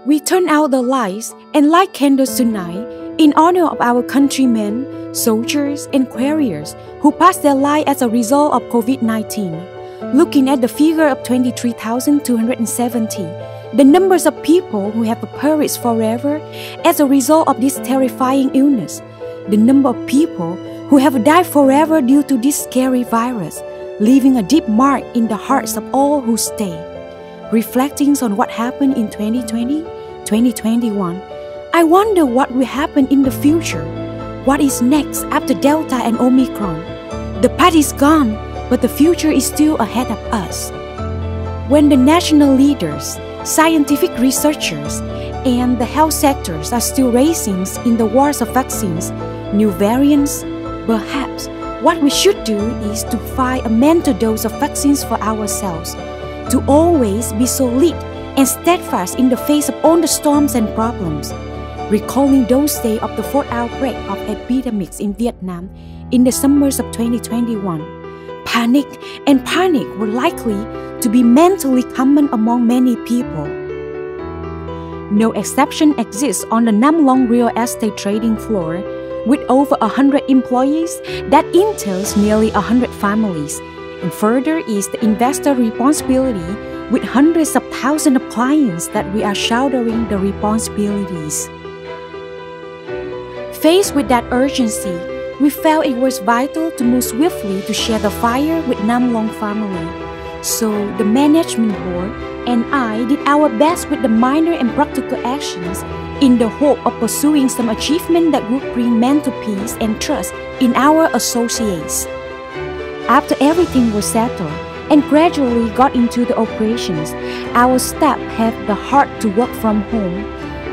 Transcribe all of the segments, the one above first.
We turn out the lights and light candles tonight in honor of our countrymen, soldiers, and warriors who passed their life as a result of COVID-19. Looking at the figure of 23,270, the numbers of people who have perished forever as a result of this terrifying illness, the number of people who have died forever due to this scary virus, leaving a deep mark in the hearts of all who stay. Reflecting on what happened in 2020, 2021, I wonder what will happen in the future. What is next after Delta and Omicron? The past is gone, but the future is still ahead of us. When the national leaders, scientific researchers, and the health sectors are still racing in the wars of vaccines, new variants, perhaps what we should do is to find a mental dose of vaccines for ourselves, to always be solid and steadfast in the face of all the storms and problems. Recalling those days of the fourth outbreak of epidemics in Vietnam in the summers of 2021, panic were likely to be mentally common among many people. No exception exists on the Nam Long real estate trading floor, with over 100 employees that entails nearly 100 families, and further is the investor responsibility with hundreds of thousands of clients that we are shouldering the responsibilities. Faced with that urgency, we felt it was vital to move swiftly to share the fire with Nam Long family. So the management board and I did our best with the minor and practical actions in the hope of pursuing some achievement that would bring mental peace and trust in our associates. After everything was settled and gradually got into the operations, our staff had the heart to work from home.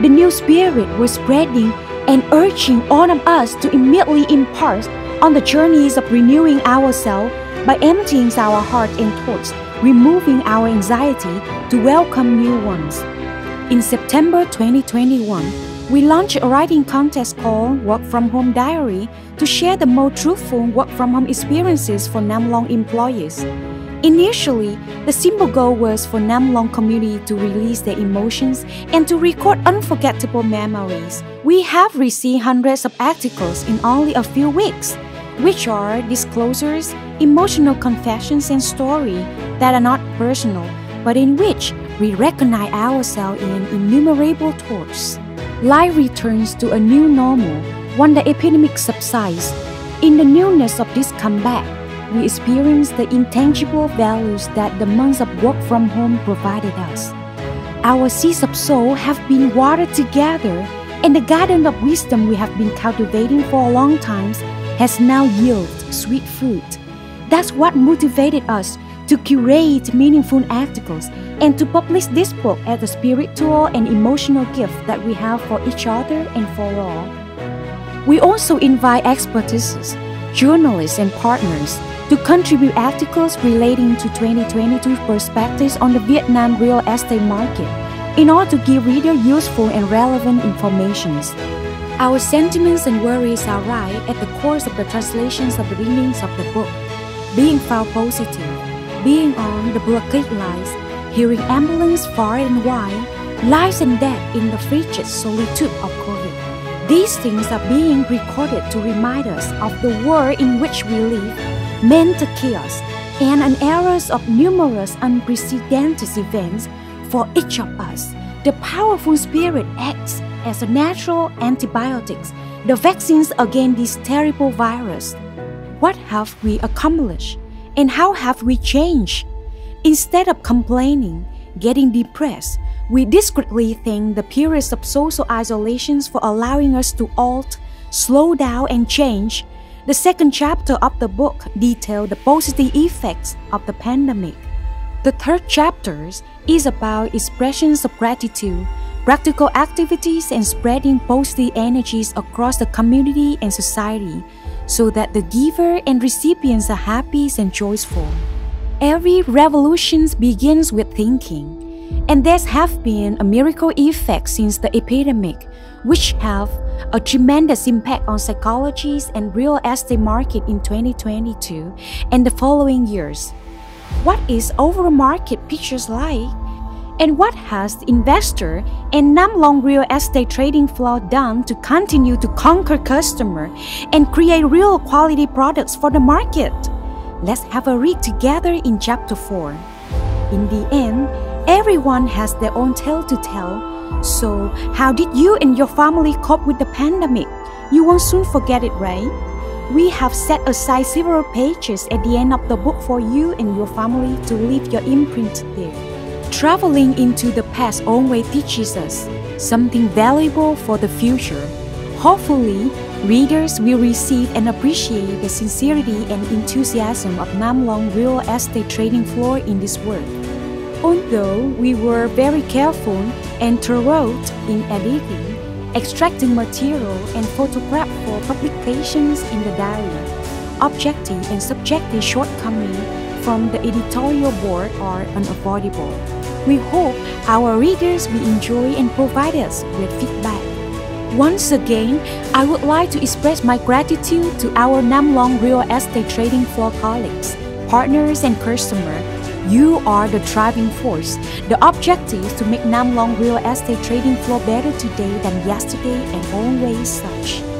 The new spirit was spreading and urging all of us to immediately embark on the journeys of renewing ourselves by emptying our heart and thoughts, removing our anxiety to welcome new ones. In September 2021, we launched a writing contest called Work From Home Diary to share the most truthful work from home experiences for Nam Long employees. Initially, the simple goal was for Nam Long community to release their emotions and to record unforgettable memories. We have received hundreds of articles in only a few weeks, which are disclosures, emotional confessions, and stories that are not personal, but in which we recognize ourselves in innumerable thoughts. Life returns to a new normal when the epidemic subsides. In the newness of this comeback, we experience the intangible values that the months of work from home provided us. Our seeds of soul have been watered together, and the garden of wisdom we have been cultivating for a long time has now yielded sweet fruit. That's what motivated us to curate meaningful articles and to publish this book as a spiritual and emotional gift that we have for each other and for all. We also invite experts, journalists, and partners to contribute articles relating to 2022 perspectives on the Vietnam real estate market in order to give readers useful and relevant information. Our sentiments and worries are right at the core of the translations of the beginnings of the book. Being found positive, being on the blockade lines, hearing ambulance far and wide, lives and death in the frigid solitude of COVID. These things are being recorded to remind us of the world in which we live, mental chaos, and an era of numerous unprecedented events for each of us. The powerful spirit acts as a natural antibiotics, the vaccines against this terrible virus. What have we accomplished, and how have we changed? Instead of complaining, getting depressed, we discreetly thank the periods of social isolation for allowing us to halt, slow down, and change. The second chapter of the book details the positive effects of the pandemic. The third chapter is about expressions of gratitude, practical activities, and spreading positive energies across the community and society so that the giver and recipients are happy and joyful. Every revolution begins with thinking, and there have been a miracle effect since the epidemic, which have a tremendous impact on psychologies and real estate market in 2022 and the following years. What is overall market pictures like? And what has the investor and Namlong real estate trading floor done to continue to conquer customer and create real quality products for the market? Let's have a read together in chapter 4. In the end, everyone has their own tale to tell. So, how did you and your family cope with the pandemic? You won't soon forget it, right? We have set aside several pages at the end of the book for you and your family to leave your imprint there. Traveling into the past always teaches us something valuable for the future. Hopefully, readers will receive and appreciate the sincerity and enthusiasm of Namlong real estate trading floor in this work. Although we were very careful and thorough in editing, extracting material and photograph for publications in the diary, objective and subjective shortcomings from the editorial board are unavoidable. We hope our readers will enjoy and provide us with feedback. Once again, I would like to express my gratitude to our Namlong real estate trading floor colleagues, partners and customers. You are the driving force. The objective is to make Namlong real estate trading floor better today than yesterday and always such.